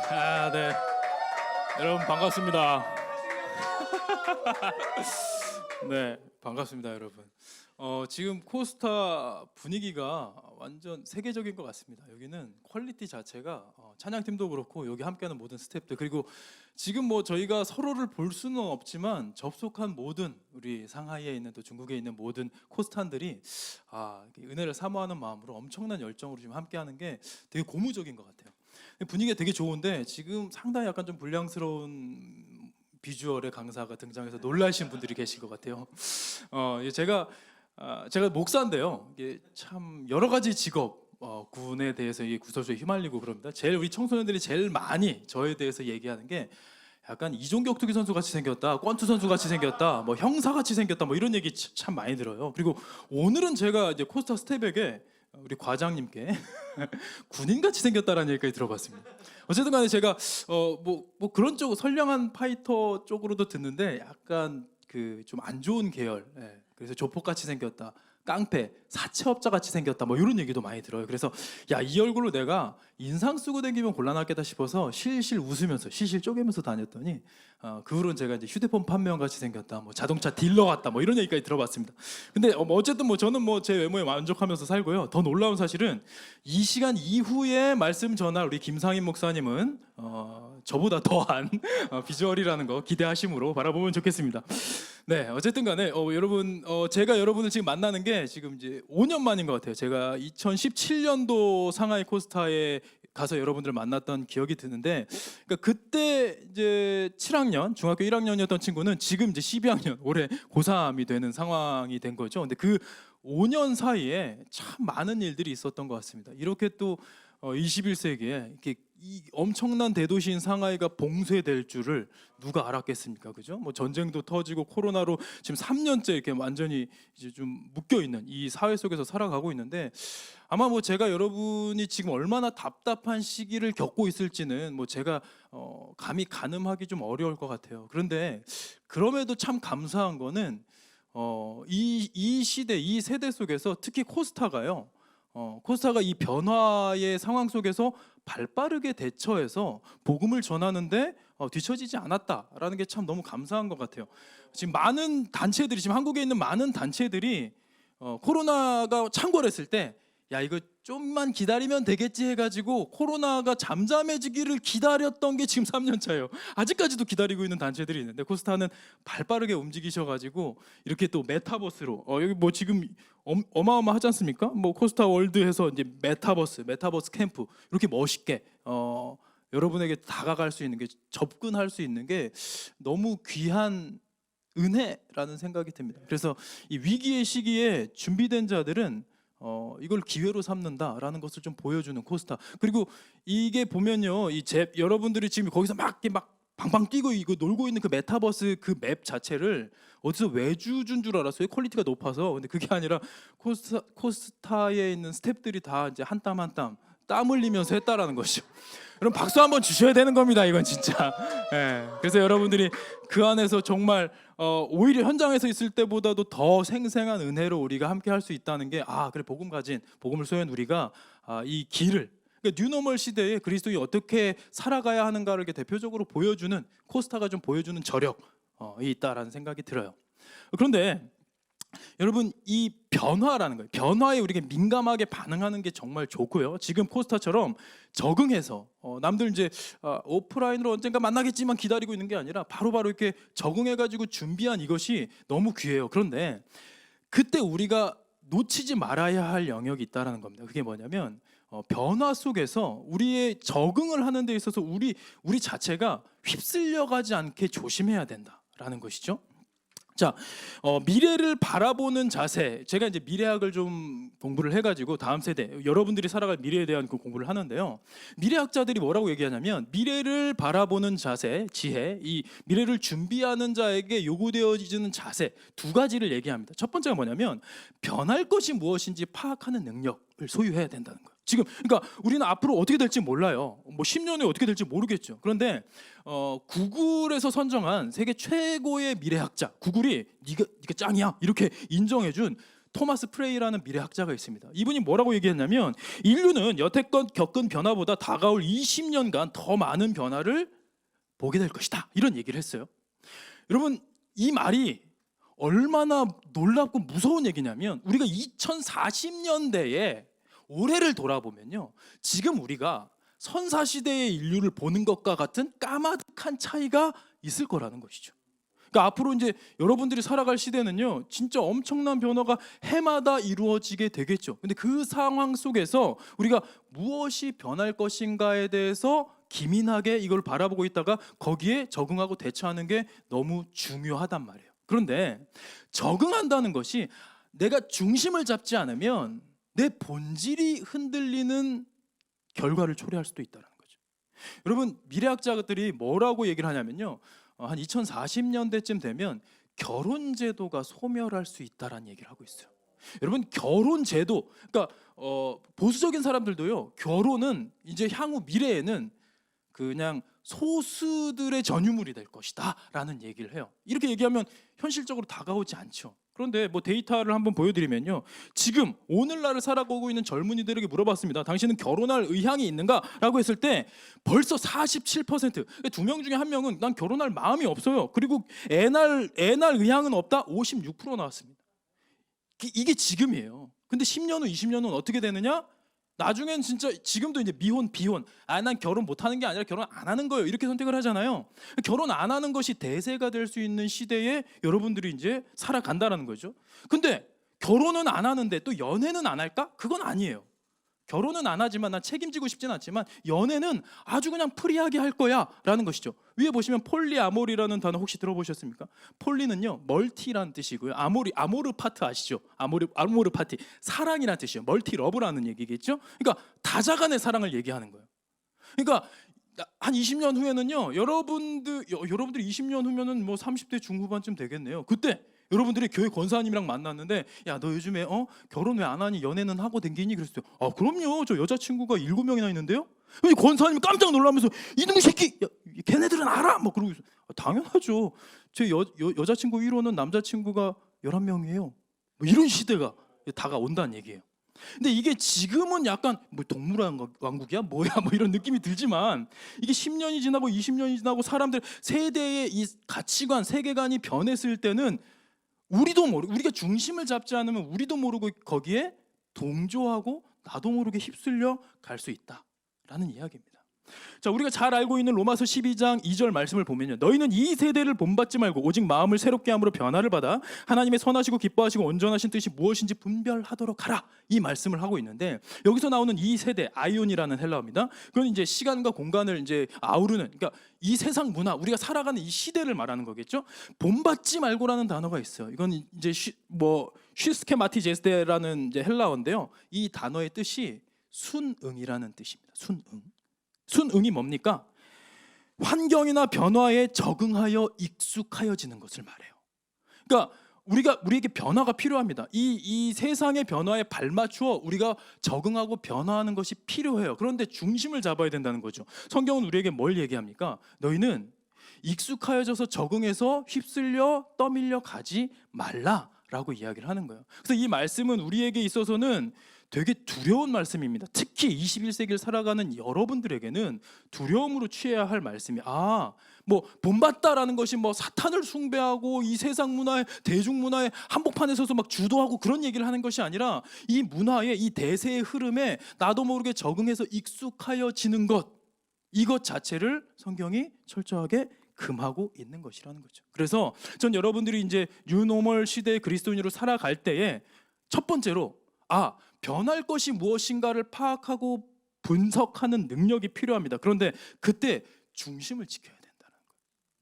네. 여러분 반갑습니다. 네, 반갑습니다, 여러분. 지금 코스타 분위기가 완전 세계적인 것 같습니다. 여기는 퀄리티 자체가 찬양팀도 그렇고 여기 함께하는 모든 스태프들, 그리고 지금 뭐 저희가 서로를 볼 수는 없지만 접속한 모든 우리 상하이에 있는 또 중국에 있는 모든 코스탄들이 은혜를 사모하는 마음으로 엄청난 열정으로 지금 함께하는 게 되게 고무적인 것 같아요. 분위기가 되게 좋은데 지금 상당히 약간 좀 불량스러운 비주얼의 강사가 등장해서 놀라신 분들이 계실 것 같아요. 제가 목사인데요. 이게 참 여러 가지 직업 군에 대해서 이 구설수에 휘말리고 그럽니다. 제일 우리 청소년들이 제일 많이 저에 대해서 얘기하는 게 약간 이종격 투기 선수 같이 생겼다, 권투 선수 같이 생겼다, 뭐 형사 같이 생겼다, 뭐 이런 얘기 참 많이 들어요. 그리고 오늘은 제가 이제 코스타 스텝에게 우리 과장님께 군인 같이 생겼다라는 얘기까지 들어봤습니다. 어쨌든 간에 제가 뭐 그런 쪽 선량한 파이터 쪽으로도 듣는데 약간 그 좀 안 좋은 계열, 그래서 조폭 같이 생겼다, 깡패, 사채업자 같이 생겼다, 뭐 이런 얘기도 많이 들어요. 그래서 야, 이 얼굴로 내가 인상 쓰고 다니면 곤란하겠다 싶어서 실실 웃으면서 실실 쪼개면서 다녔더니 그 후로는 제가 이제 휴대폰 판매원 같이 생겼다, 뭐 자동차 딜러 같다, 뭐 이런 얘기까지 들어봤습니다. 근데 어쨌든 뭐 저는 뭐 제 외모에 만족하면서 살고요. 더 놀라운 사실은 이 시간 이후에 말씀 전할 우리 김상인 목사님은 저보다 더한 비주얼이라는 거 기대하심으로 바라보면 좋겠습니다. 네, 어쨌든 간에 여러분, 제가 여러분을 지금 만나는 게 지금 이제 5년 만인 것 같아요. 제가 2017년도 상하이 코스타에 가서 여러분들을 만났던 기억이 드는데, 그러니까 그때 이제 7학년, 중학교 1학년이었던 친구는 지금 이제 12학년, 올해 고3이 되는 상황이 된 거죠. 근데 그 5년 사이에 참 많은 일들이 있었던 것 같습니다. 이렇게 또 21세기에 이렇게 이 엄청난 대도시인 상하이가 봉쇄될 줄을 누가 알았겠습니까? 그죠? 뭐 전쟁도 터지고 코로나로 지금 3년째 이렇게 완전히 이제 좀 묶여 있는 이 사회 속에서 살아가고 있는데, 아마 뭐 제가 여러분이 지금 얼마나 답답한 시기를 겪고 있을지는 뭐 제가 감히 가늠하기 좀 어려울 것 같아요. 그런데 그럼에도 참 감사한 거는 이 시대, 이 세대 속에서 특히 코스타가요. 코스타가 이 변화의 상황 속에서 발빠르게 대처해서 복음을 전하는데 뒤처지지 않았다라는 게 참 너무 감사한 것 같아요. 지금 많은 단체들이, 지금 한국에 있는 많은 단체들이 코로나가 창궐했을 때 야, 이거 좀만 기다리면 되겠지 해가지고 코로나가 잠잠해지기를 기다렸던 게 지금 3년 차예요. 아직까지도 기다리고 있는 단체들이 있는데 이코스타는 발빠르게 움직이셔가지고 이렇게 또 메타버스로 여기 뭐 지금 어마어마하지 않습니까? 뭐 코스타 월드에서 이제 메타버스 캠프 이렇게 멋있게 여러분에게 다가갈 수 있는 게, 접근할 수 있는 게 너무 귀한 은혜라는 생각이 듭니다. 그래서 이 위기의 시기에 준비된 자들은 이걸 기회로 삼는다라는 것을 좀 보여주는 코스타. 그리고 이게 보면요, 여러분들이 지금 거기서 막 방방 뛰고 이거 놀고 있는 그 메타버스 그 맵 자체를 어디서 외주준 줄 알았어요. 퀄리티가 높아서. 근데 그게 아니라 코스타에 있는 스태프들이 다 이제 한 땀 한 땀 흘리면서 했다라는 것이죠. 여러분 박수 한번 주셔야 되는 겁니다. 이건 진짜. 그래서 여러분들이 그 안에서 정말 오히려 현장에서 있을 때보다도 더 생생한 은혜로 우리가 함께 할 수 있다는 게, 그래, 복음을 소유한 우리가 이 길을, 그러니까 뉴노멀 시대에 그리스도인이 어떻게 살아가야 하는가를 대표적으로 보여주는, 코스타가 좀 보여주는 저력이 있다라는 생각이 들어요. 그런데 여러분, 이 변화라는 거예요. 변화에 우리가 민감하게 반응하는 게 정말 좋고요. 지금 코스타처럼 적응해서 남들 이제 오프라인으로 언젠가 만나겠지만 기다리고 있는 게 아니라 바로바로 이렇게 적응해가지고 준비한 이것이 너무 귀해요. 그런데 그때 우리가 놓치지 말아야 할 영역이 있다라는 겁니다. 그게 뭐냐면 변화 속에서 우리의 적응을 하는 데 있어서 우리 자체가 휩쓸려가지 않게 조심해야 된다라는 것이죠. 자, 미래를 바라보는 자세. 제가 이제 미래학을 좀 공부를 해가지고 다음 세대, 여러분들이 살아갈 미래에 대한 그 공부를 하는데요. 미래학자들이 뭐라고 얘기하냐면, 미래를 바라보는 자세, 지혜, 이 미래를 준비하는 자에게 요구되어지는 자세 두 가지를 얘기합니다. 첫 번째가 뭐냐면, 변할 것이 무엇인지 파악하는 능력을 소유해야 된다는 거예요. 지금 그러니까 우리는 앞으로 어떻게 될지 몰라요. 뭐 10년 후에 어떻게 될지 모르겠죠. 그런데 구글에서 선정한 세계 최고의 미래학자, 구글이 네가 짱이야 이렇게 인정해준 토마스 프레이라는 미래학자가 있습니다. 이분이 뭐라고 얘기했냐면 인류는 여태껏 겪은 변화보다 다가올 20년간 더 많은 변화를 보게 될 것이다. 이런 얘기를 했어요. 여러분, 이 말이 얼마나 놀랍고 무서운 얘기냐면 우리가 2040년대에 올해를 돌아보면요, 지금 우리가 선사시대의 인류를 보는 것과 같은 까마득한 차이가 있을 거라는 것이죠. 그러니까 앞으로 이제 여러분들이 살아갈 시대는요, 진짜 엄청난 변화가 해마다 이루어지게 되겠죠. 근데 그 상황 속에서 우리가 무엇이 변할 것인가에 대해서 기민하게 이걸 바라보고 있다가 거기에 적응하고 대처하는 게 너무 중요하단 말이에요. 그런데 적응한다는 것이 내가 중심을 잡지 않으면 내 본질이 흔들리는 결과를 초래할 수도 있다는 거죠. 여러분, 미래학자들이 뭐라고 얘기를 하냐면요, 한 2040년대쯤 되면 결혼 제도가 소멸할 수 있다라는 얘기를 하고 있어요. 여러분, 결혼 제도, 그러니까 보수적인 사람들도요, 결혼은 이제 향후 미래에는 그냥 소수들의 전유물이 될 것이다라는 얘기를 해요. 이렇게 얘기하면 현실적으로 다가오지 않죠. 그런데 뭐 데이터를 한번 보여드리면요, 지금 오늘날을 살아가고 있는 젊은이들에게 물어봤습니다. 당신은 결혼할 의향이 있는가라고 했을 때 벌써 47%, 두 명 중에 한 명은 난 결혼할 마음이 없어요. 그리고 애 낳을 의향은 없다, 56% 나왔습니다. 이게 지금이에요. 근데 10년 후, 20년 후는 어떻게 되느냐? 나중엔 진짜 지금도 이제 미혼, 비혼, 난 결혼 못하는 게 아니라 결혼 안 하는 거예요, 이렇게 선택을 하잖아요. 결혼 안 하는 것이 대세가 될 수 있는 시대에 여러분들이 이제 살아간다는 거죠. 근데 결혼은 안 하는데 또 연애는 안 할까? 그건 아니에요. 결혼은 안 하지만 난 책임지고 싶진 않지만 연애는 아주 그냥 프리하게 할 거야 라는 것이죠. 위에 보시면 폴리아모리라는 단어 혹시 들어보셨습니까? 폴리는요, 멀티라는 뜻이고요, 아모르 파트 아시죠? 아모르 파티, 사랑이라는 뜻이에요. 멀티 러브라는 얘기겠죠. 그러니까 다자간의 사랑을 얘기하는 거예요. 그러니까 한 20년 후에는요, 여러분들이 20년 후면은 뭐 30대 중후반쯤 되겠네요. 그때 여러분들이 교회 권사님이랑 만났는데, 야, 너 요즘에 결혼 왜 안 하니? 연애는 하고 댕기니? 그랬어요. 아, 그럼요. 저 여자친구가 7명이나 있는데요. 권사님이 깜짝 놀라면서 이놈의 새끼, 야, 걔네들은 알아? 막 그러고 있어요. 당연하죠. 제 여자친구 1호는 남자친구가 11명이에요. 뭐 이런 시대가 다가온다는 얘기예요. 근데 이게 지금은 약간 뭐 동물왕국이야 뭐야 뭐 이런 느낌이 들지만, 이게 10년이 지나고 20년이 지나고 사람들 세대의 이 가치관, 세계관이 변했을 때는 우리가 중심을 잡지 않으면 우리도 모르고 거기에 동조하고 나도 모르게 휩쓸려 갈 수 있다라는 이야기입니다. 자, 우리가 잘 알고 있는 로마서 12장 2절 말씀을 보면요, 너희는 이 세대를 본받지 말고 오직 마음을 새롭게 함으로 변화를 받아 하나님의 선하시고 기뻐하시고 온전하신 뜻이 무엇인지 분별하도록 하라, 이 말씀을 하고 있는데, 여기서 나오는 이 세대, 아이온이라는 헬라어입니다. 그건 이제 시간과 공간을 이제 아우르는, 그러니까 이 세상 문화, 우리가 살아가는 이 시대를 말하는 거겠죠. 본받지 말고라는 단어가 있어요. 이건 이제 슈스케마티제스테라는 이제 헬라어인데요, 이 단어의 뜻이 순응이라는 뜻입니다. 순응이 뭡니까? 환경이나 변화에 적응하여 익숙하여지는 것을 말해요. 그러니까 우리에게 변화가 필요합니다. 이 세상의 변화에 발맞추어 우리가 적응하고 변화하는 것이 필요해요. 그런데 중심을 잡아야 된다는 거죠. 성경은 우리에게 뭘 얘기합니까? 너희는 익숙하여져서 적응해서 휩쓸려 떠밀려 가지 말라라고 이야기를 하는 거예요. 그래서 이 말씀은 우리에게 있어서는 되게 두려운 말씀입니다. 특히 21세기를 살아가는 여러분들에게는 두려움으로 취해야 할 말씀이, 뭐 본받다라는 것이 뭐 사탄을 숭배하고 이 세상 문화에, 대중문화에 한복판에 서서 막 주도하고 그런 얘기를 하는 것이 아니라, 이 문화의, 이 대세의 흐름에 나도 모르게 적응해서 익숙하여지는 것, 이것 자체를 성경이 철저하게 금하고 있는 것이라는 거죠. 그래서 전 여러분들이 이제 뉴노멀 시대의 그리스도인으로 살아갈 때에 첫 번째로 변할 것이 무엇인가를 파악하고 분석하는 능력이 필요합니다. 그런데 그때 중심을 지켜야 된다는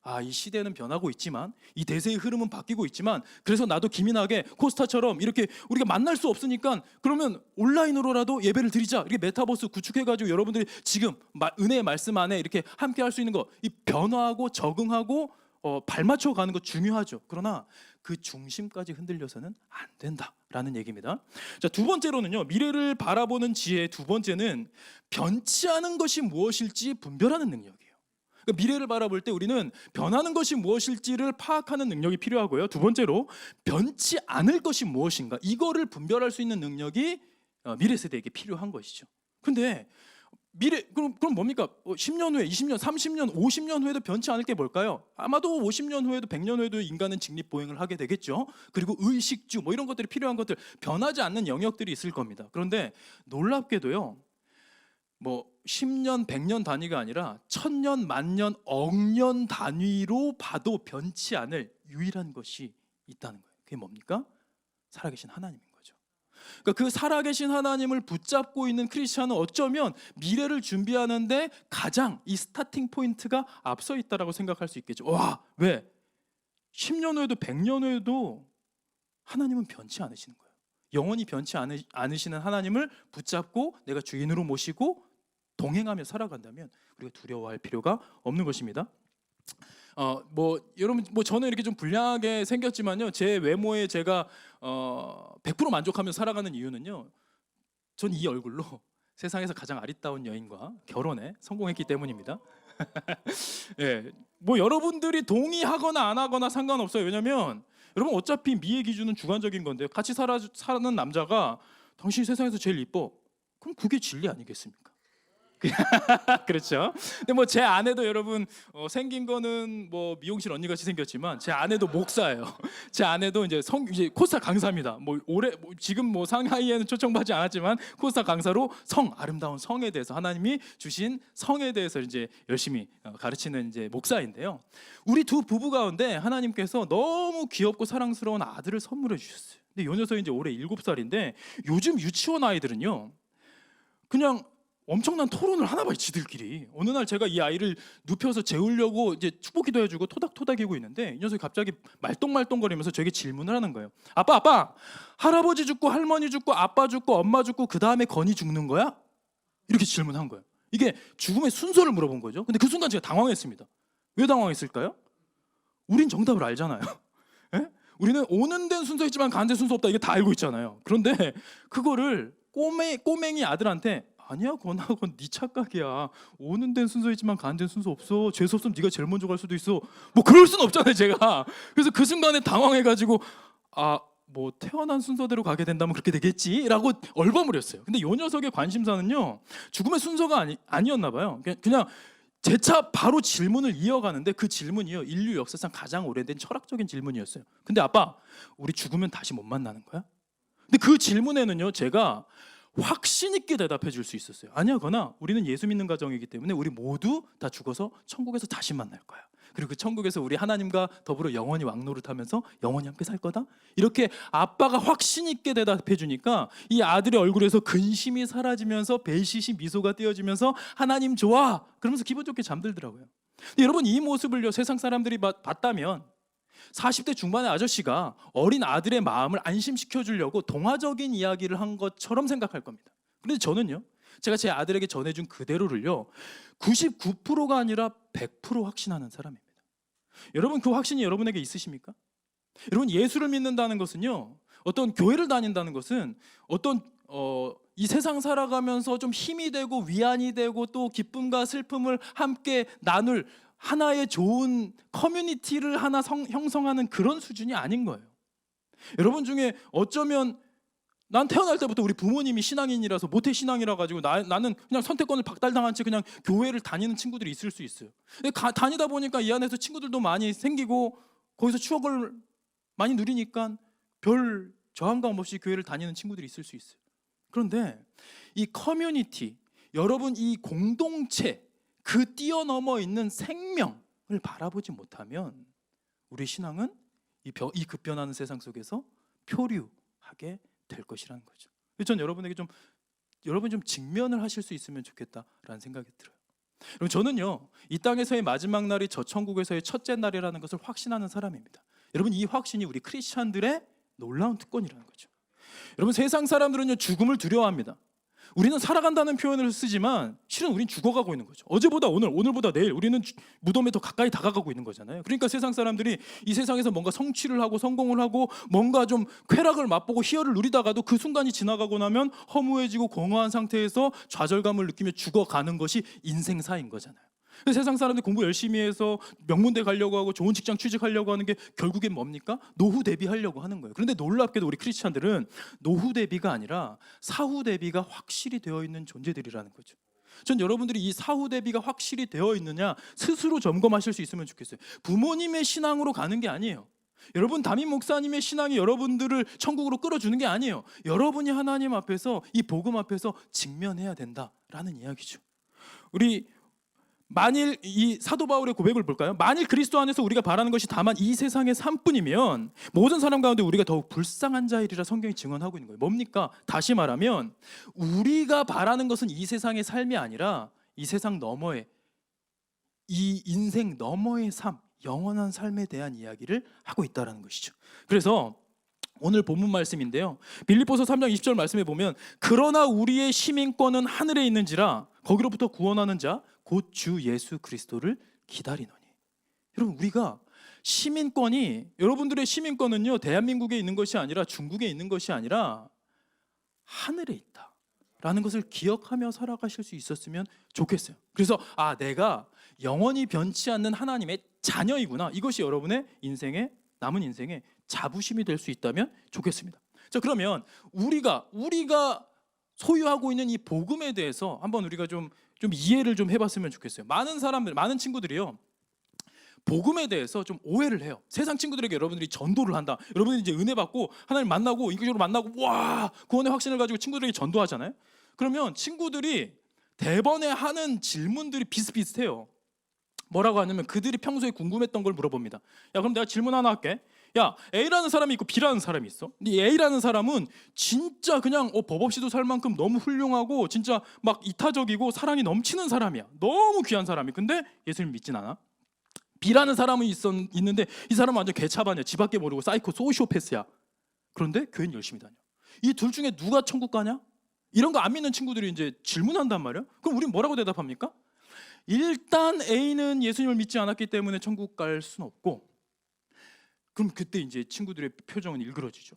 거예요. 이 시대는 변하고 있지만, 이 대세의 흐름은 바뀌고 있지만, 그래서 나도 기민하게 코스타처럼 이렇게 우리가 만날 수 없으니까 그러면 온라인으로라도 예배를 드리자, 이렇게 메타버스 구축해가지고 여러분들이 지금 은혜의 말씀 안에 이렇게 함께 할 수 있는 거, 이 변화하고 적응하고 발맞춰 가는 거 중요하죠. 그러나 그 중심까지 흔들려서는 안 된다라는 얘기입니다. 자, 두 번째로는요, 미래를 바라보는 지혜 두 번째는 변치 않은 것이 무엇일지 분별하는 능력이에요. 그러니까 미래를 바라볼 때 우리는 변하는 것이 무엇일지를 파악하는 능력이 필요하고요. 두 번째로 변치 않을 것이 무엇인가 이거를 분별할 수 있는 능력이 미래 세대에게 필요한 것이죠. 근데 미래 그럼 뭡니까? 10년 후에, 20년, 30년, 50년 후에도 변치 않을 게 뭘까요? 아마도 50년 후에도 100년 후에도 인간은 직립보행을 하게 되겠죠. 그리고 의식주 뭐 이런 것들이 필요한 것들 변하지 않는 영역들이 있을 겁니다. 그런데 놀랍게도요. 뭐 10년, 100년 단위가 아니라 1000년, 만년, 억년 단위로 봐도 변치 않을 유일한 것이 있다는 거예요. 그게 뭡니까? 살아계신 하나님인 거죠. 그러니까 그 살아계신 하나님을 붙잡고 있는 크리스천은 어쩌면 미래를 준비하는데 가장 이 스타팅 포인트가 앞서 있다라고 생각할 수 있겠죠. 와, 왜? 10년 후에도 100년 후에도 하나님은 변치 않으시는 거예요. 영원히 변치 않으시는 하나님을 붙잡고 내가 주인으로 모시고 동행하며 살아간다면 우리가 두려워할 필요가 없는 것입니다. 여러분 저는 이렇게 좀 불량하게 생겼지만요. 제 외모에 제가 100% 만족하며 살아가는 이유는요. 전 이 얼굴로 세상에서 가장 아리따운 여인과 결혼에 성공했기 때문입니다. 예, 뭐 여러분들이 동의하거나 안 하거나 상관없어요. 왜냐면 여러분 어차피 미의 기준은 주관적인 건데 같이 사는 남자가 당신이 세상에서 제일 이뻐. 그럼 그게 진리 아니겠습니까? 그렇죠. 근데 뭐 제 아내도 여러분 생긴 거는 뭐 미용실 언니 같이 생겼지만 제 아내도 목사예요. 제 아내도 이제 코스타 강사입니다. 지금 뭐 상하이에는 초청받지 않았지만 코스타 강사로 아름다운 성에 대해서 하나님이 주신 성에 대해서 이제 열심히 가르치는 이제 목사인데요. 우리 두 부부 가운데 하나님께서 너무 귀엽고 사랑스러운 아들을 선물해 주셨어요. 근데 요 녀석이 이제 올해 7살인데 요즘 유치원 아이들은요. 그냥 엄청난 토론을 하나 봐요. 지들끼리. 어느 날 제가 이 아이를 눕혀서 재우려고 이제 축복기도 해주고 토닥토닥이고 있는데 이 녀석이 갑자기 말똥말똥거리면서 저에게 질문을 하는 거예요. 아빠 할아버지 죽고 할머니 죽고 아빠 죽고 엄마 죽고 그 다음에 건이 죽는 거야? 이렇게 질문한 거예요. 이게 죽음의 순서를 물어본 거죠. 근데 그 순간 제가 당황했습니다. 왜 당황했을까요? 우린 정답을 알잖아요. 예? 우리는 오는 데는 순서 있지만 가는 데는 순서 없다 이게 다 알고 있잖아요. 그런데 그거를 꼬맹이 아들한테 아니야 그건 네 착각이야. 오는 데는 순서 있지만 가는 데는 순서 없어. 재수 없으면 네가 제일 먼저 갈 수도 있어. 뭐 그럴 순 없잖아요 제가. 그래서 그 순간에 당황해가지고 뭐 태어난 순서대로 가게 된다면 그렇게 되겠지라고 얼버무렸어요. 근데 이 녀석의 관심사는요 죽음의 순서가 아니었나 봐요. 그냥 재차 바로 질문을 이어가는데 그 질문이요 인류 역사상 가장 오래된 철학적인 질문이었어요. 근데 아빠 우리 죽으면 다시 못 만나는 거야? 근데 그 질문에는요 제가 확신 있게 대답해 줄 수 있었어요. 아니야 거나 우리는 예수 믿는 가정이기 때문에 우리 모두 다 죽어서 천국에서 다시 만날 거야. 그리고 그 천국에서 우리 하나님과 더불어 영원히 왕노릇하면서 영원히 함께 살 거다. 이렇게 아빠가 확신 있게 대답해 주니까 이 아들의 얼굴에서 근심이 사라지면서 벨시시 미소가 띄어지면서 하나님 좋아 그러면서 기분 좋게 잠들더라고요. 근데 여러분 이 모습을요 세상 사람들이 봤다면 40대 중반의 아저씨가 어린 아들의 마음을 안심시켜 주려고 동화적인 이야기를 한 것처럼 생각할 겁니다. 그런데 저는요 제가 제 아들에게 전해준 그대로를요 99%가 아니라 100% 확신하는 사람입니다. 여러분 그 확신이 여러분에게 있으십니까? 여러분 예수를 믿는다는 것은요 어떤 교회를 다닌다는 것은 어떤 이 세상 살아가면서 좀 힘이 되고 위안이 되고 또 기쁨과 슬픔을 함께 나눌 하나의 좋은 커뮤니티를 하나 형성하는 그런 수준이 아닌 거예요. 여러분 중에 어쩌면 난 태어날 때부터 우리 부모님이 신앙인이라서 모태 신앙이라 가지고 나는 그냥 선택권을 박탈당한 채 그냥 교회를 다니는 친구들이 있을 수 있어요. 다니다 보니까 이 안에서 친구들도 많이 생기고 거기서 추억을 많이 누리니까 별 저항감 없이 교회를 다니는 친구들이 있을 수 있어요. 그런데 이 커뮤니티, 여러분 이 공동체 그 뛰어넘어 있는 생명을 바라보지 못하면 우리 신앙은 이 급변하는 세상 속에서 표류하게 될 것이라는 거죠. 전 여러분에게 여러분 좀 직면을 하실 수 있으면 좋겠다라는 생각이 들어요. 여러분 저는요 이 땅에서의 마지막 날이 저 천국에서의 첫째 날이라는 것을 확신하는 사람입니다. 여러분 이 확신이 우리 크리스찬들의 놀라운 특권이라는 거죠. 여러분 세상 사람들은요 죽음을 두려워합니다. 우리는 살아간다는 표현을 쓰지만 실은 우린 죽어가고 있는 거죠. 어제보다 오늘, 오늘보다 내일 우리는 무덤에 더 가까이 다가가고 있는 거잖아요. 그러니까 세상 사람들이 이 세상에서 뭔가 성취를 하고 성공을 하고 뭔가 좀 쾌락을 맛보고 희열을 누리다가도 그 순간이 지나가고 나면 허무해지고 공허한 상태에서 좌절감을 느끼며 죽어가는 것이 인생사인 거잖아요. 세상 사람들이 공부 열심히 해서 명문대 가려고 하고 좋은 직장 취직하려고 하는 게 결국엔 뭡니까? 노후 대비하려고 하는 거예요. 그런데 놀랍게도 우리 크리스찬들은 노후 대비가 아니라 사후 대비가 확실히 되어 있는 존재들이라는 거죠. 전 여러분들이 이 사후 대비가 확실히 되어 있느냐 스스로 점검하실 수 있으면 좋겠어요. 부모님의 신앙으로 가는 게 아니에요. 여러분 담임 목사님의 신앙이 여러분들을 천국으로 끌어주는 게 아니에요. 여러분이 하나님 앞에서 이 복음 앞에서 직면해야 된다라는 이야기죠. 우리 만일 이 사도 바울의 고백을 볼까요? 만일 그리스도 안에서 우리가 바라는 것이 다만 이 세상의 삶뿐이면 모든 사람 가운데 우리가 더욱 불쌍한 자이리라 성경이 증언하고 있는 거예요. 뭡니까? 다시 말하면 우리가 바라는 것은 이 세상의 삶이 아니라 이 세상 너머의 이 인생 너머의 삶, 영원한 삶에 대한 이야기를 하고 있다는 것이죠. 그래서 오늘 본문 말씀인데요, 빌립보서 3장 20절 말씀에 보면 그러나 우리의 시민권은 하늘에 있는지라 거기로부터 구원하는 자 곧 주 예수 그리스도를 기다리노니. 여러분 우리가 시민권이, 여러분들의 시민권은요 대한민국에 있는 것이 아니라 중국에 있는 것이 아니라 하늘에 있다라는 것을 기억하며 살아가실 수 있었으면 좋겠어요. 그래서 내가 영원히 변치 않는 하나님의 자녀이구나, 이것이 여러분의 인생의 남은 인생의 자부심이 될 수 있다면 좋겠습니다. 자, 그러면 우리가 소유하고 있는 이 복음에 대해서 한번 우리가 좀 이해를 좀 해봤으면 좋겠어요. 많은 사람들, 많은 친구들이요 복음에 대해서 좀 오해를 해요. 세상 친구들에게 여러분들이 전도를 한다, 여러분들이 이제 은혜 받고 하나님 만나고 인격적으로 만나고 와 구원의 확신을 가지고 친구들에게 전도하잖아요. 그러면 친구들이 대번에 하는 질문들이 비슷비슷해요. 뭐라고 하냐면 그들이 평소에 궁금했던 걸 물어봅니다. 야, 그럼 내가 질문 하나 할게. 야, A라는 사람이 있고 B라는 사람이 있어. 근데 A라는 사람은 진짜 그냥 법 없이도 살 만큼 너무 훌륭하고 진짜 막 이타적이고 사랑이 넘치는 사람이야. 너무 귀한 사람이. 근데 예수님 믿진 않아. B라는 사람은 있는데 이 사람은 완전 개차반이야. 집 밖에 모르고 사이코 소시오패스야. 그런데 교회는 열심히 다녀. 이 둘 중에 누가 천국 가냐? 이런 거 안 믿는 친구들이 이제 질문한단 말이야. 그럼 우린 뭐라고 대답합니까? 일단 A는 예수님을 믿지 않았기 때문에 천국 갈 수는 없고, 그럼 그때 이제 친구들의 표정은 일그러지죠.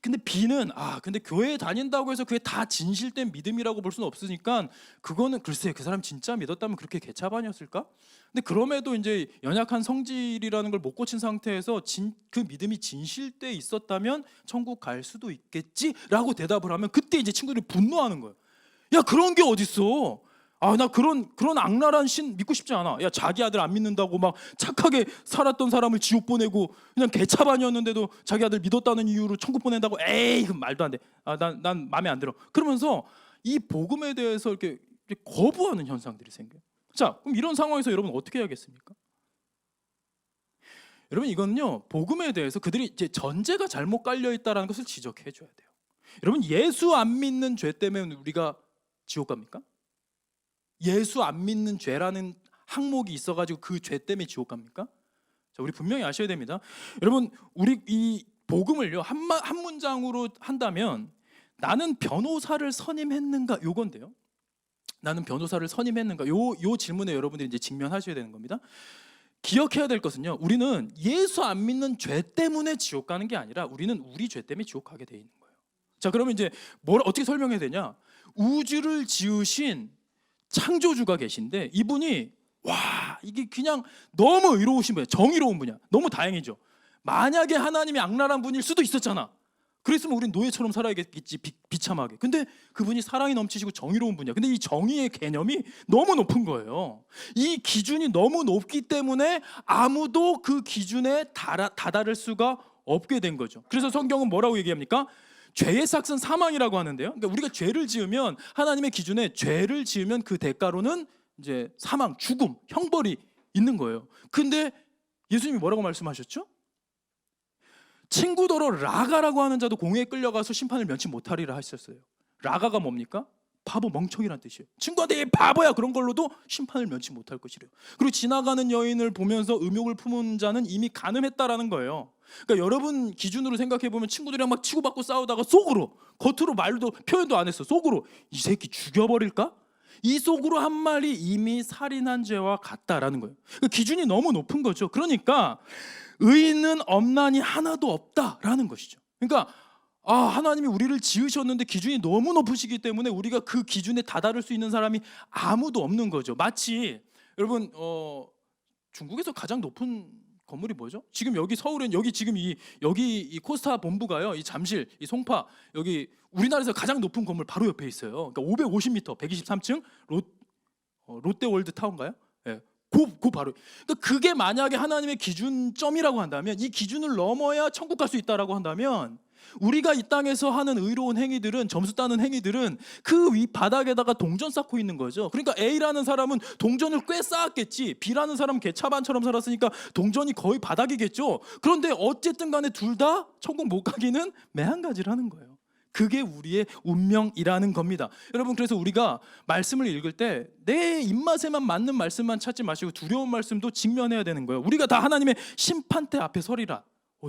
근데 B는 근데 교회에 다닌다고 해서 그게 다 진실된 믿음이라고 볼 수는 없으니까 그거는 글쎄 그 사람 진짜 믿었다면 그렇게 개차반이었을까? 근데 그럼에도 이제 연약한 성질이라는 걸 못 고친 상태에서 그 믿음이 진실돼 있었다면 천국 갈 수도 있겠지라고 대답을 하면 그때 이제 친구들이 분노하는 거예요. 야, 그런 게 어딨어? 나 그런 악랄한 신 믿고 싶지 않아. 야, 자기 아들 안 믿는다고 막 착하게 살았던 사람을 지옥 보내고 그냥 개차반이었는데도 자기 아들 믿었다는 이유로 천국 보낸다고? 에이, 그 말도 안 돼. 난 마음에 안 들어. 그러면서 이 복음에 대해서 이렇게 거부하는 현상들이 생겨요. 자, 그럼 이런 상황에서 여러분 어떻게 해야겠습니까? 여러분 이거는요 복음에 대해서 그들이 이제 전제가 잘못 깔려 있다라는 것을 지적해 줘야 돼요. 여러분 예수 안 믿는 죄 때문에 우리가 지옥 갑니까? 예수 안 믿는 죄라는 항목이 있어가지고 그 죄 때문에 지옥 갑니까? 자, 우리 분명히 아셔야 됩니다. 여러분 우리 이 복음을요 한 문장으로 한다면 나는 변호사를 선임했는가, 요건데요. 나는 변호사를 선임했는가, 요 질문에 여러분들이 이제 직면하셔야 되는 겁니다. 기억해야 될 것은요, 우리는 예수 안 믿는 죄 때문에 지옥 가는 게 아니라 우리는 우리 죄 때문에 지옥 가게 돼 있는 거예요. 자, 그러면 이제 어떻게 설명해야 되냐? 우주를 지으신 창조주가 계신데 이분이 이게 그냥 너무 의로우신 분이야. 정의로운 분이야. 너무 다행이죠. 만약에 하나님이 악랄한 분일 수도 있었잖아. 그랬으면 우린 노예처럼 살아야겠지, 비참하게. 근데 그분이 사랑이 넘치시고 정의로운 분이야. 근데 이 정의의 개념이 너무 높은 거예요. 이 기준이 너무 높기 때문에 아무도 그 기준에 다다를 수가 없게 된 거죠. 그래서 성경은 뭐라고 얘기합니까? 죄의 삭은 사망이라고 하는데요. 그러니까 우리가 죄를 지으면 하나님의 기준에 죄를 지으면 그 대가로는 이제 사망, 죽음, 형벌이 있는 거예요. 근데 예수님이 뭐라고 말씀하셨죠? 친구더러 라가라고 하는 자도 공회에 끌려가서 심판을 면치 못하리라 하셨어요. 라가가 뭡니까? 바보, 멍청이란 뜻이에요. 친구한테 바보야 그런 걸로도 심판을 면치 못할 것이래요. 그리고 지나가는 여인을 보면서 음욕을 품은 자는 이미 간음했다라는 거예요. 그러니까 여러분 기준으로 생각해 보면 친구들이랑 막 치고받고 싸우다가 속으로, 겉으로 말도 표현도 안 했어, 속으로 이 새끼 죽여버릴까? 이 속으로 한 말이 이미 살인한 죄와 같다라는 거예요. 그러니까 기준이 너무 높은 거죠. 그러니까 의인은 없나니 하나도 없다라는 것이죠. 그러니까 하나님이 우리를 지으셨는데 기준이 너무 높으시기 때문에 우리가 그 기준에 다다를 수 있는 사람이 아무도 없는 거죠. 마치 여러분 중국에서 가장 높은 건물이 뭐죠? 지금 여기 서울은 여기 지금 여기 이 코스타 본부가요. 이 잠실, 이 송파 여기 우리나라에서 가장 높은 건물 바로 옆에 있어요. 그러니까 550m, 123층 롯데월드 타운가요? 예. 그 바로. 그러니까 그게 만약에 하나님의 기준점이라고 한다면, 이 기준을 넘어야 천국 갈 수 있다라고 한다면, 우리가 이 땅에서 하는 의로운 행위들은, 점수 따는 행위들은 그 위 바닥에다가 동전 쌓고 있는 거죠. 그러니까 A라는 사람은 동전을 꽤 쌓았겠지, B라는 사람은 개차반처럼 살았으니까 동전이 거의 바닥이겠죠. 그런데 어쨌든 간에 둘 다 천국 못 가기는 매한가지라는 거예요. 그게 우리의 운명이라는 겁니다. 여러분, 그래서 우리가 말씀을 읽을 때 내 입맛에만 맞는 말씀만 찾지 마시고 두려운 말씀도 직면해야 되는 거예요. 우리가 다 하나님의 심판대 앞에 서리라.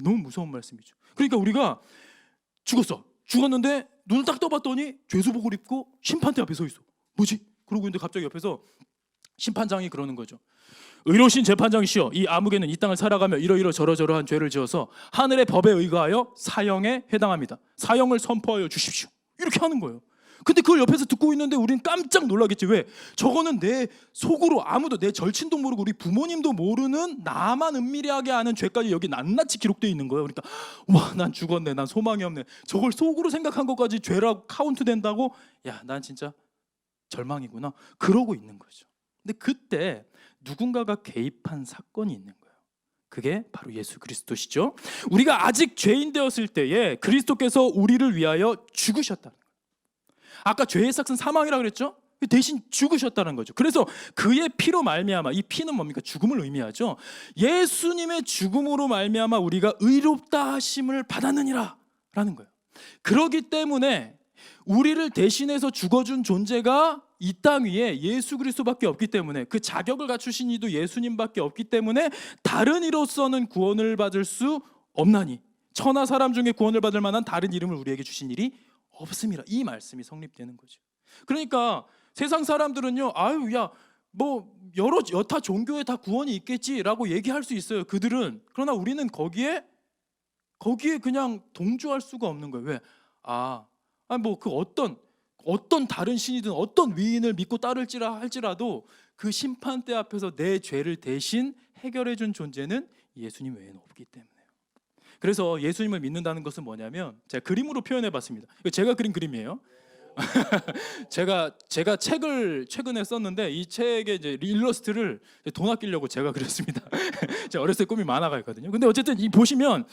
너무 무서운 말씀이죠. 그러니까 우리가 죽었는데 눈을 딱 떠봤더니 죄수복을 입고 심판대 앞에 서 있어. 뭐지? 그러고 있는데 갑자기 옆에서 심판장이 그러는 거죠. 의로우신 재판장이시여, 이 아무개는 이 땅을 살아가며 이러이러 저러저러한 죄를 지어서 하늘의 법에 의거하여 사형에 해당합니다. 사형을 선포하여 주십시오. 이렇게 하는 거예요. 근데 그걸 옆에서 듣고 있는데 우리는 깜짝 놀라겠지. 왜? 저거는 내 속으로 아무도, 내 절친도 모르고 우리 부모님도 모르는 나만 은밀하게 아는 죄까지 여기 낱낱이 기록되어 있는 거예요. 그러니까 와, 난 죽었네, 난 소망이 없네. 저걸 속으로 생각한 것까지 죄라고 카운트 된다고? 야, 난 진짜 절망이구나. 그러고 있는 거죠. 근데 그때 누군가가 개입한 사건이 있는 거예요. 그게 바로 예수 그리스도시죠. 우리가 아직 죄인 되었을 때에 그리스도께서 우리를 위하여 죽으셨다는 거예요. 아까 죄의 삭은 사망이라고 그랬죠? 대신 죽으셨다는 거죠. 그래서 그의 피로 말미암아, 이 피는 뭡니까? 죽음을 의미하죠. 예수님의 죽음으로 말미암아 우리가 의롭다 하심을 받았느니라 라는 거예요. 그렇기 때문에 우리를 대신해서 죽어준 존재가 이 땅 위에 예수 그리스도밖에 없기 때문에, 그 자격을 갖추신 이도 예수님밖에 없기 때문에 다른 이로서는 구원을 받을 수 없나니, 천하 사람 중에 구원을 받을 만한 다른 이름을 우리에게 주신 일이 없음이라. 이 말씀이 성립되는 거죠. 그러니까 세상 사람들은요, 아유, 야, 뭐 여타 종교에 다 구원이 있겠지라고 얘기할 수 있어요. 그들은. 그러나 우리는 거기에 그냥 동조할 수가 없는 거예요. 왜? 뭐 그 어떤 다른 신이든 어떤 위인을 믿고 따를지라 할지라도 그 심판대 앞에서 내 죄를 대신 해결해 준 존재는 예수님 외에는 없기 때문에요. 그래서 예수님을 믿는다는 것은 뭐냐면, 제가 그림으로 표현해 봤습니다. 제가 그린 그림이에요. 제가 책을 최근에 썼는데, 이 책의 이제 일러스트를 돈 아끼려고 제가 그렸습니다. 제가 어렸을 때 꿈이 만화가 있거든요. 근데 어쨌든 이 보시면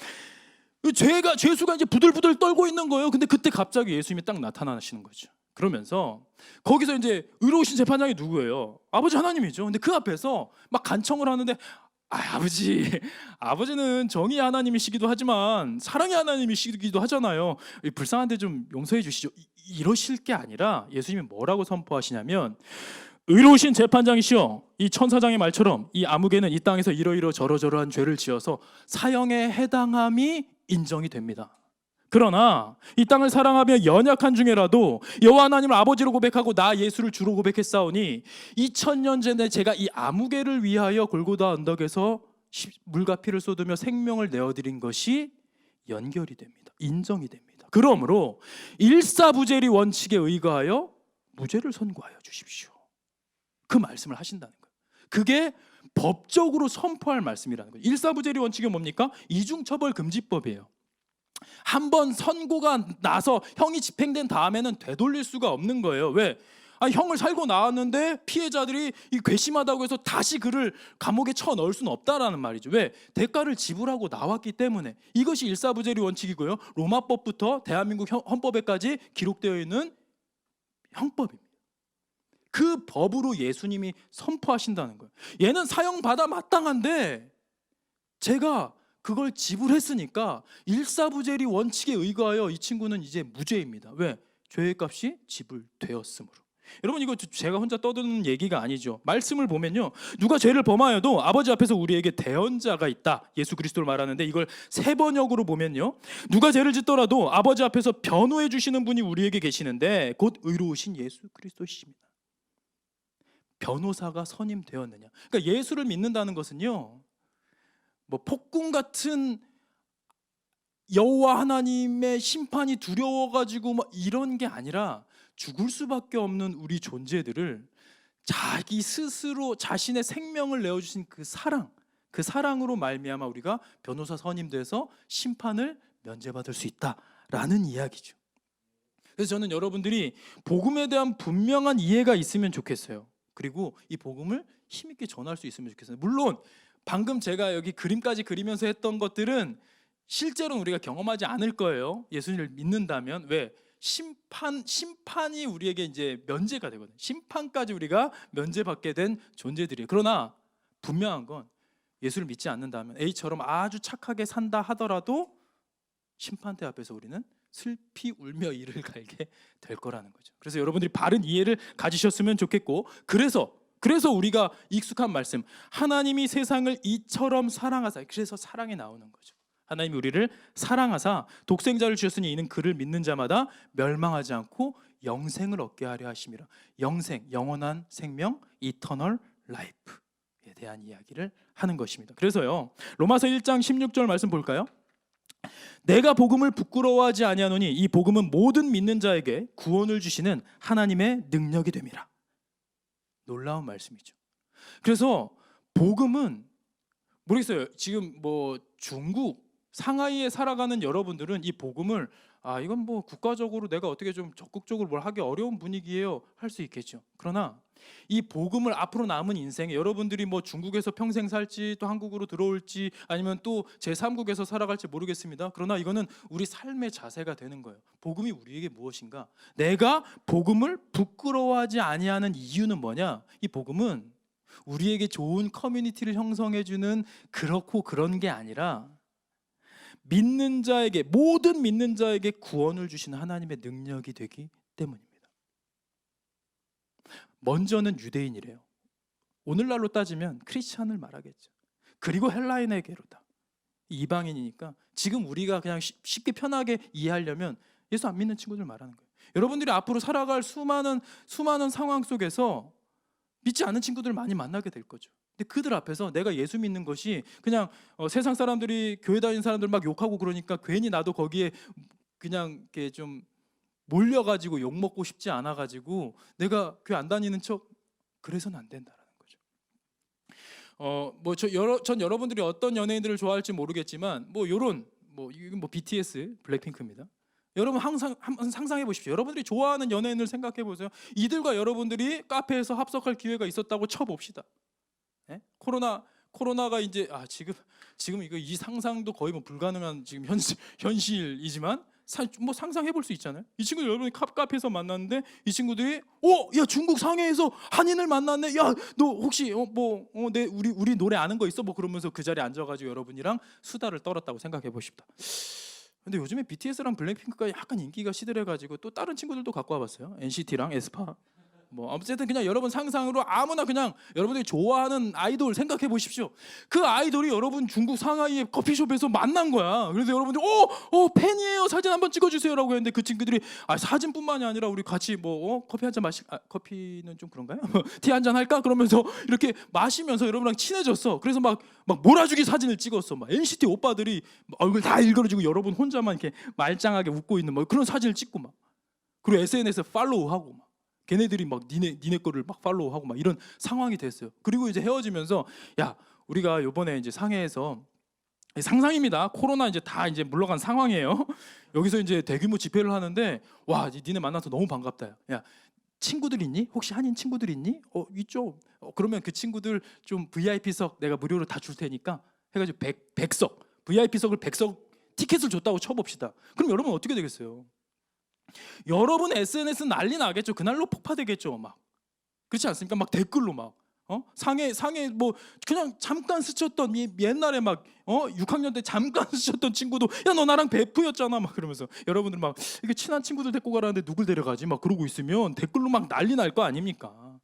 죄수가 이제 부들부들 떨고 있는 거예요. 근데 그때 갑자기 예수님이 딱 나타나시는 거죠. 그러면서 거기서 이제 의로우신 재판장이 누구예요? 아버지 하나님이죠. 근데 그 앞에서 막 간청을 하는데, 아버지는 정의의 하나님이시기도 하지만 사랑의 하나님이시기도 하잖아요. 불쌍한데 좀 용서해 주시죠. 이러실 게 아니라 예수님이 뭐라고 선포하시냐면, 의로우신 재판장이시여, 이 천사장의 말처럼 이 아무개는 이 땅에서 이러이러 저러저러한 죄를 지어서 사형에 해당함이 인정이 됩니다. 그러나 이 땅을 사랑하며 연약한 중에라도 여호와 하나님을 아버지로 고백하고 나 예수를 주로 고백했사오니 2000년 전에 제가 이 아무개를 위하여 골고다 언덕에서 물과 피를 쏟으며 생명을 내어드린 것이 연결이 됩니다. 인정이 됩니다. 그러므로 일사부재리 원칙에 의거하여 무죄를 선고하여 주십시오. 그 말씀을 하신다는 거예요. 그게 법적으로 선포할 말씀이라는 거예요. 일사부재리 원칙이 뭡니까? 이중처벌금지법이에요. 한번 선고가 나서 형이 집행된 다음에는 되돌릴 수가 없는 거예요. 왜? 형을 살고 나왔는데 피해자들이 이 괘씸하다고 해서 다시 그를 감옥에 쳐넣을 수는 없다라는 말이죠. 왜? 대가를 지불하고 나왔기 때문에. 이것이 일사부재리 원칙이고요. 로마법부터 대한민국 헌법에까지 기록되어 있는 형법입니다. 그 법으로 예수님이 선포하신다는 거예요. 얘는 사형받아 마땅한데 제가 그걸 지불했으니까 일사부재리 원칙에 의거하여 이 친구는 이제 무죄입니다. 왜? 죄의 값이 지불되었으므로. 여러분, 이거 제가 혼자 떠드는 얘기가 아니죠. 말씀을 보면요, 누가 죄를 범하여도 아버지 앞에서 우리에게 대언자가 있다, 예수 그리스도를 말하는데, 이걸 세번역으로 보면요, 누가 죄를 짓더라도 아버지 앞에서 변호해 주시는 분이 우리에게 계시는데 곧 의로우신 예수 그리스도십니다. 변호사가 선임되었느냐. 그러니까 예수를 믿는다는 것은요, 뭐 폭군 같은 여호와 하나님의 심판이 두려워가지고 뭐 이런 게 아니라 죽을 수밖에 없는 우리 존재들을 자기 스스로 자신의 생명을 내어주신 그 사랑으로 말미암아 우리가 변호사 선임돼서 심판을 면제받을 수 있다라는 이야기죠. 그래서 저는 여러분들이 복음에 대한 분명한 이해가 있으면 좋겠어요. 그리고 이 복음을 힘있게 전할 수 있으면 좋겠어요. 물론 방금 제가 여기 그림까지 그리면서 했던 것들은 실제로는 우리가 경험하지 않을 거예요. 예수님을 믿는다면. 왜? 심판이 우리에게 이제 면제가 되거든요. 심판까지 우리가 면제받게 된 존재들이에요. 그러나 분명한 건 예수를 믿지 않는다면 A처럼 아주 착하게 산다 하더라도 심판대 앞에서 우리는 슬피 울며 이를 갈게 될 거라는 거죠. 그래서 여러분들이 바른 이해를 가지셨으면 좋겠고, 그래서 우리가 익숙한 말씀, 하나님이 세상을 이처럼 사랑하사, 그래서 사랑이 나오는 거죠. 하나님이 우리를 사랑하사 독생자를 주셨으니 이는 그를 믿는 자마다 멸망하지 않고 영생을 얻게 하려 하심이라. 영생, 영원한 생명, 이터널 라이프에 대한 이야기를 하는 것입니다. 그래서요, 로마서 1장 16절 말씀 볼까요? 내가 복음을 부끄러워하지 아니하노니 이 복음은 모든 믿는 자에게 구원을 주시는 하나님의 능력이 됨이라. 놀라운 말씀이죠. 그래서 복음은, 모르겠어요, 지금 뭐 중국 상하이에 살아가는 여러분들은 이 복음을 이건 뭐 국가적으로 내가 어떻게 좀 적극적으로 뭘 하기 어려운 분위기예요 할 수 있겠죠. 그러나 이 복음을 앞으로 남은 인생에 여러분들이 뭐 중국에서 평생 살지 또 한국으로 들어올지 아니면 또 제3국에서 살아갈지 모르겠습니다. 그러나 이거는 우리 삶의 자세가 되는 거예요. 복음이 우리에게 무엇인가? 내가 복음을 부끄러워하지 아니하는 이유는 뭐냐? 이 복음은 우리에게 좋은 커뮤니티를 형성해주는 그렇고 그런 게 아니라 믿는 자에게, 모든 믿는 자에게 구원을 주시는 하나님의 능력이 되기 때문입니다. 먼저는 유대인이래요. 오늘날로 따지면 크리스찬을 말하겠죠. 그리고 헬라인에게로다. 이방인이니까 지금 우리가 그냥 쉽게 편하게 이해하려면 예수 안 믿는 친구들 말하는 거예요. 여러분들이 앞으로 살아갈 수많은 상황 속에서 믿지 않는 친구들을 많이 만나게 될 거죠. 근데 그들 앞에서 내가 예수 믿는 것이 그냥 세상 사람들이, 교회 다니는 사람들 막 욕하고 그러니까 괜히 나도 거기에 그냥 이렇게 좀 몰려가지고 욕 먹고 싶지 않아가지고 내가 교회 안 다니는 척, 그래서는 안 된다라는 거죠. 전 여러분들이 어떤 연예인들을 좋아할지 모르겠지만 이건 BTS, 블랙핑크입니다. 여러분 항상 한번 상상해 보십시오. 여러분들이 좋아하는 연예인을 생각해 보세요. 이들과 여러분들이 카페에서 합석할 기회가 있었다고 쳐봅시다. 네? 코로나가 이제 지금 이거 이 상상도 거의 뭐 불가능한 지금 현실이지만 상상해 볼 수 있잖아요. 이 친구들 여러분이 카페에서 만났는데 이 친구들이 야 중국 상해에서 한인을 만났네. 야 너 혹시 우리 노래 아는 거 있어? 뭐 그러면서 그 자리에 앉아가지고 여러분이랑 수다를 떨었다고 생각해 보십시다. 근데 요즘에 BTS랑 블랙핑크가 약간 인기가 시들해가지고 또 다른 친구들도 갖고 와봤어요. NCT랑 에스파. 어쨌든 그냥 여러분 상상으로 아무나 그냥 여러분들이 좋아하는 아이돌 생각해 보십시오. 그 아이돌이 여러분 중국 상하이의 커피숍에서 만난 거야. 그래서 여러분들이 팬이에요, 사진 한번 찍어주세요라고 했는데 그 친구들이 사진뿐만이 아니라 우리 같이 커피 한잔 커피는 좀 그런가요? 티 한잔 할까? 그러면서 이렇게 마시면서 여러분랑 친해졌어. 그래서 막 몰아주기 사진을 찍었어. 막 NCT 오빠들이 얼굴 다 일그러지고 여러분 혼자만 이렇게 말짱하게 웃고 있는 그런 사진을 찍고 그리고 SNS에 팔로우하고 걔네들이 니네 거를 팔로우하고 이런 상황이 됐어요. 그리고 이제 헤어지면서 우리가 요번에 이제 상해에서, 상상입니다. 코로나 이제 다 이제 물러간 상황이에요. 여기서 이제 대규모 집회를 하는데 니네 만나서 너무 반갑다. 야 친구들 있니? 혹시 한인 친구들 있니? 있죠. 그러면 그 친구들 좀 VIP석 내가 무료로 다 줄 테니까 해가지고 100석 VIP석을 100석 티켓을 줬다고 쳐봅시다. 그럼 여러분 어떻게 되겠어요? 여러분 SNS 난리 나겠죠. 그날로 폭파되겠죠. 그렇지 않습니까? 댓글로 상해 그냥 잠깐 스쳤던 옛날에 6학년 때 잠깐 스쳤던 친구도 너 나랑 베프였잖아 그러면서 여러분들 이게 친한 친구들 데리고 가라는데 누굴 데려가지 그러고 있으면 댓글로 난리 날 거 아닙니까?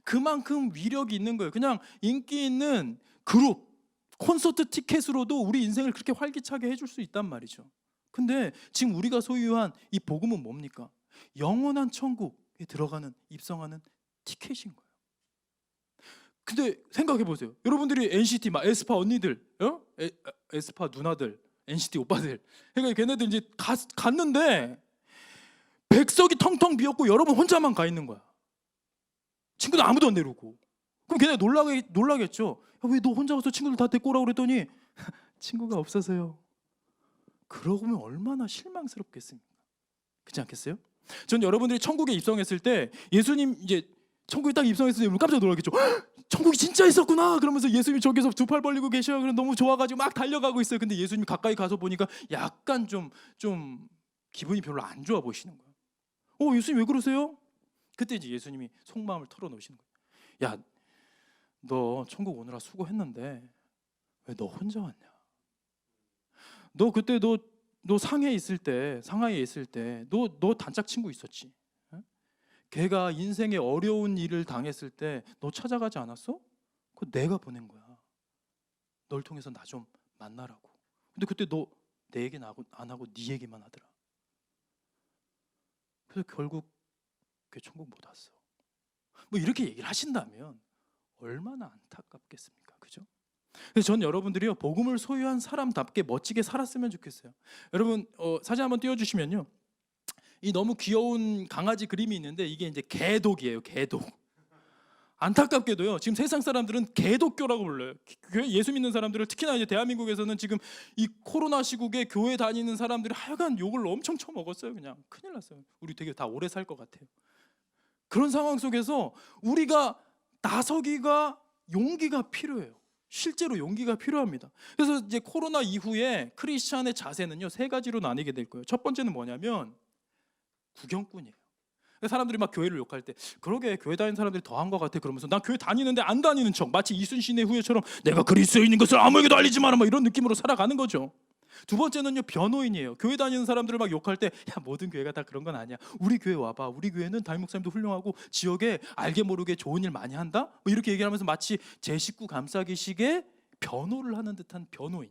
그만큼 위력이 있는 거예요. 그냥 인기 있는 그룹 콘서트 티켓으로도 우리 인생을 그렇게 활기차게 해줄 수 있단 말이죠. 근데 지금 우리가 소유한 이 복음은 뭡니까? 영원한 천국에 들어가는, 입성하는 티켓인 거예요. 근데 생각해 보세요. 여러분들이 NCT 에스파 언니들, 에스파 누나들, NCT 오빠들, 그러니까 걔네들 이제 갔는데 100석이 텅텅 비었고 여러분 혼자만 가 있는 거야. 친구들 아무도 안 데리고. 그럼 걔네 놀라겠죠. 왜 너 혼자 가서 친구들 다 데리고 오라고 그랬더니 친구가 없어서요. 그러면 얼마나 실망스럽겠습니까? 그렇지 않겠어요? 전 여러분들이 천국에 입성했을 때 예수님 이제 천국에 딱 입성했을 때 여러분 깜짝 놀라겠죠. 천국이 진짜 있었구나. 그러면서 예수님 저기서 두 팔 벌리고 계셔요. 그럼 너무 좋아가지고 막 달려가고 있어요. 근데 예수님 가까이 가서 보니까 약간 좀 기분이 별로 안 좋아 보이시는 거예요. 예수님 왜 그러세요? 그때 이제 예수님이 속마음을 털어놓으시는 거예요. 야, 너 천국 오느라 수고했는데 왜 너 혼자 왔냐? 너 그때 너 상해에 있을 때 너 단짝 친구 있었지? 걔가 인생의 어려운 일을 당했을 때 너 찾아가지 않았어? 그거 내가 보낸 거야. 널 통해서 나 좀 만나라고. 근데 그때 너 내 얘기는 안 하고 네 얘기만 하더라. 그래서 결국 그 천국 못 왔어. 뭐 이렇게 얘기를 하신다면 얼마나 안타깝겠습니까? 그죠? 그래서 전 여러분들이요 복음을 소유한 사람답게 멋지게 살았으면 좋겠어요. 여러분 사진 한번 띄워주시면요, 이 너무 귀여운 강아지 그림이 있는데 이게 이제 개독이에요. 개독. 안타깝게도요 지금 세상 사람들은 개독교라고 불러요. 예수 믿는 사람들을, 특히나 이제 대한민국에서는 지금 이 코로나 시국에 교회 다니는 사람들이 하여간 욕을 엄청 쳐먹었어요. 그냥 큰일 났어요. 우리 되게 다 오래 살 것 같아요. 그런 상황 속에서 우리가 나서기가 용기가 필요해요. 실제로 용기가 필요합니다. 그래서 이제 코로나 이후에 크리스찬의 자세는요 3가지로 나뉘게 될 거예요. 첫 번째는 뭐냐면 구경꾼이에요. 사람들이 막 교회를 욕할 때 그러게 교회 다니는 사람들이 더한 것 같아 그러면서 난 교회 다니는데 안 다니는 척, 마치 이순신의 후예처럼 내가 그리스도인인 것을 아무에게도 알리지 마라 막 이런 느낌으로 살아가는 거죠. 두 번째는요 변호인이에요. 교회 다니는 사람들을 막 욕할 때 야 모든 교회가 다 그런 건 아니야. 우리 교회 와봐. 우리 교회는 담임 목사님도 훌륭하고 지역에 알게 모르게 좋은 일 많이 한다. 뭐 이렇게 얘기하면서 마치 제 식구 감싸기식의 변호를 하는 듯한 변호인.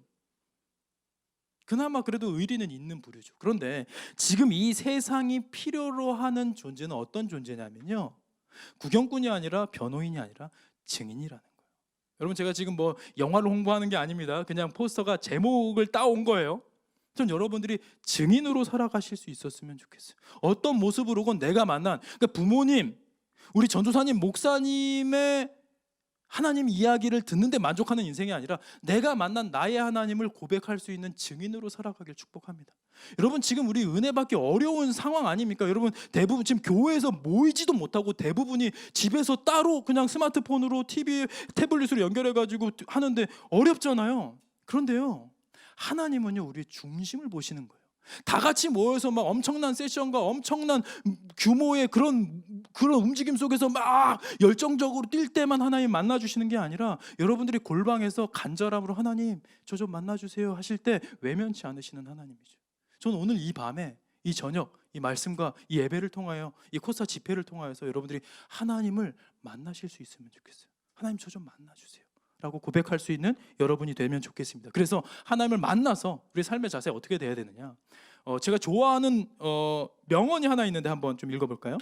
그나마 그래도 의리는 있는 부류죠. 그런데 지금 이 세상이 필요로 하는 존재는 어떤 존재냐면요, 구경꾼이 아니라 변호인이 아니라 증인이라는 거예요. 여러분 제가 지금 뭐 영화를 홍보하는 게 아닙니다. 그냥 포스터가 제목을 따온 거예요. 전 여러분들이 증인으로 살아가실 수 있었으면 좋겠어요. 어떤 모습으로건 내가 만난, 그러니까 부모님, 우리 전도사님, 목사님의 하나님 이야기를 듣는데 만족하는 인생이 아니라 내가 만난 나의 하나님을 고백할 수 있는 증인으로 살아가길 축복합니다. 여러분 지금 우리 은혜 받기 어려운 상황 아닙니까? 여러분 대부분 지금 교회에서 모이지도 못하고 대부분이 집에서 따로 그냥 스마트폰으로 TV, 태블릿으로 연결해가지고 하는데 어렵잖아요. 그런데요 하나님은요 우리의 중심을 보시는 거예요. 다 같이 모여서 막 엄청난 세션과 엄청난 규모의 그런 움직임 속에서 막 열정적으로 뛸 때만 하나님 만나주시는 게 아니라 여러분들이 골방에서 간절함으로 하나님 저 좀 만나주세요 하실 때 외면치 않으시는 하나님이죠. 저는 오늘 이 밤에 이 저녁 이 말씀과 이 예배를 통하여 이 코사 집회를 통하여서 여러분들이 하나님을 만나실 수 있으면 좋겠어요. 하나님 저 좀 만나주세요 라고 고백할 수 있는 여러분이 되면 좋겠습니다. 그래서 하나님을 만나서 우리 삶의 자세가 어떻게 돼야 되느냐, 제가 좋아하는 명언이 하나 있는데 한번 좀 읽어볼까요?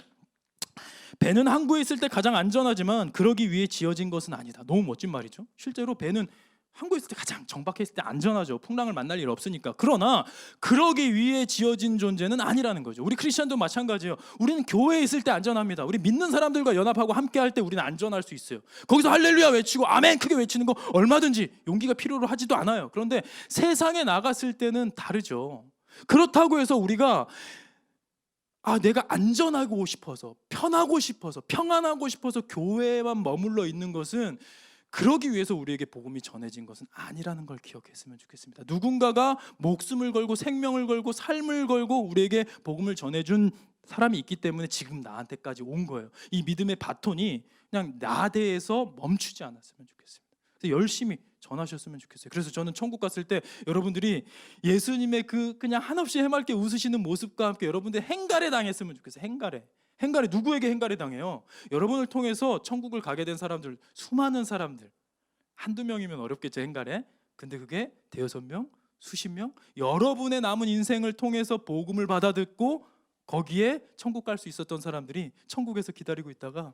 배는 항구에 있을 때 가장 안전하지만 그러기 위해 지어진 것은 아니다. 너무 멋진 말이죠. 실제로 배는 항구에 있을 때 가장 정박했을 때 안전하죠. 풍랑을 만날 일 없으니까. 그러나 그러기 위해 지어진 존재는 아니라는 거죠. 우리 크리스천도 마찬가지예요. 우리는 교회에 있을 때 안전합니다. 우리 믿는 사람들과 연합하고 함께할 때 우리는 안전할 수 있어요. 거기서 할렐루야 외치고 아멘 크게 외치는 거 얼마든지 용기가 필요로 하지도 않아요. 그런데 세상에 나갔을 때는 다르죠. 그렇다고 해서 우리가 내가 안전하고 싶어서, 편하고 싶어서, 평안하고 싶어서 교회에만 머물러 있는 것은, 그러기 위해서 우리에게 복음이 전해진 것은 아니라는 걸 기억했으면 좋겠습니다. 누군가가 목숨을 걸고 생명을 걸고 삶을 걸고 우리에게 복음을 전해준 사람이 있기 때문에 지금 나한테까지 온 거예요. 이 믿음의 바톤이 그냥 나대에서 멈추지 않았으면 좋겠습니다. 그래서 열심히 전하셨으면 좋겠어요. 그래서 저는 천국 갔을 때 여러분들이 예수님의 그냥 한없이 해맑게 웃으시는 모습과 함께 여러분들 행가래 당했으면 좋겠어요. 행가래 누구에게 행가래 당해요? 여러분을 통해서 천국을 가게 된 사람들, 수많은 사람들, 한두 명이면 어렵겠죠 행가래. 근데 그게 대여섯 명, 수십 명, 여러분의 남은 인생을 통해서 복음을 받아듣고 거기에 천국 갈 수 있었던 사람들이 천국에서 기다리고 있다가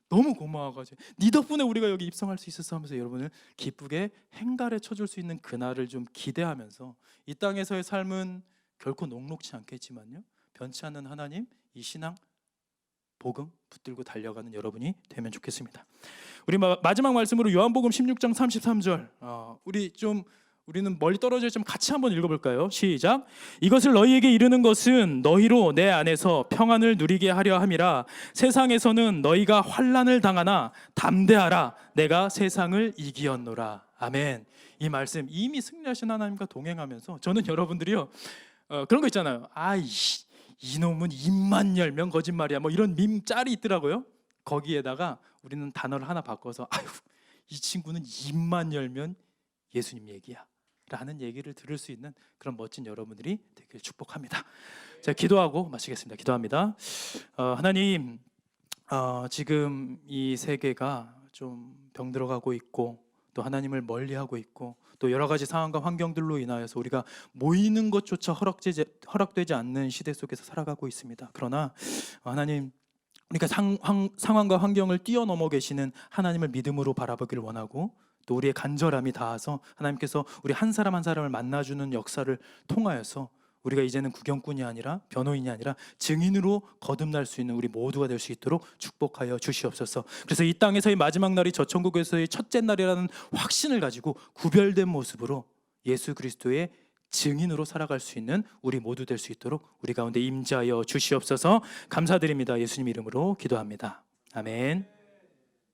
너무 고마워가지고 네 덕분에 우리가 여기 입성할 수 있었어 하면서 여러분을 기쁘게 행가래 쳐줄 수 있는 그날을 좀 기대하면서 이 땅에서의 삶은 결코 녹록지 않겠지만요 변치 않는 하나님, 이 신앙 복음 붙들고 달려가는 여러분이 되면 좋겠습니다. 우리 마지막 말씀으로 요한복음 16장 33절 우리는 멀리 떨어져 있지만 같이 한번 읽어볼까요? 시작. 이것을 너희에게 이르는 것은 너희로 내 안에서 평안을 누리게 하려 함이라. 세상에서는 너희가 환난을 당하나 담대하라. 내가 세상을 이기었노라. 아멘. 이 말씀 이미 승리하신 하나님과 동행하면서 저는 여러분들이요 그런 거 있잖아요. 이놈은 입만 열면 거짓말이야. 뭐 이런 밈 짤이 있더라고요. 거기에다가 우리는 단어를 하나 바꿔서 이 친구는 입만 열면 예수님 얘기야 라는 얘기를 들을 수 있는 그런 멋진 여러분들이 되길 축복합니다. 제가 기도하고 마치겠습니다. 기도합니다. 하나님, 지금 이 세계가 좀 병들어가고 있고 또 하나님을 멀리하고 있고 또 여러 가지 상황과 환경들로 인하여서 우리가 모이는 것조차 허락되지 않는 시대 속에서 살아가고 있습니다. 그러나 하나님, 우리가 상황과 환경을 뛰어넘어 계시는 하나님을 믿음으로 바라보길 원하고 또 우리의 간절함이 닿아서 하나님께서 우리 한 사람 한 사람을 만나주는 역사를 통하여서 우리가 이제는 구경꾼이 아니라 변호인이 아니라 증인으로 거듭날 수 있는 우리 모두가 될 수 있도록 축복하여 주시옵소서. 그래서 이 땅에서의 마지막 날이 저 천국에서의 첫째 날이라는 확신을 가지고 구별된 모습으로 예수 그리스도의 증인으로 살아갈 수 있는 우리 모두 될 수 있도록 우리 가운데 임재하여 주시옵소서. 감사드립니다. 예수님 이름으로 기도합니다. 아멘.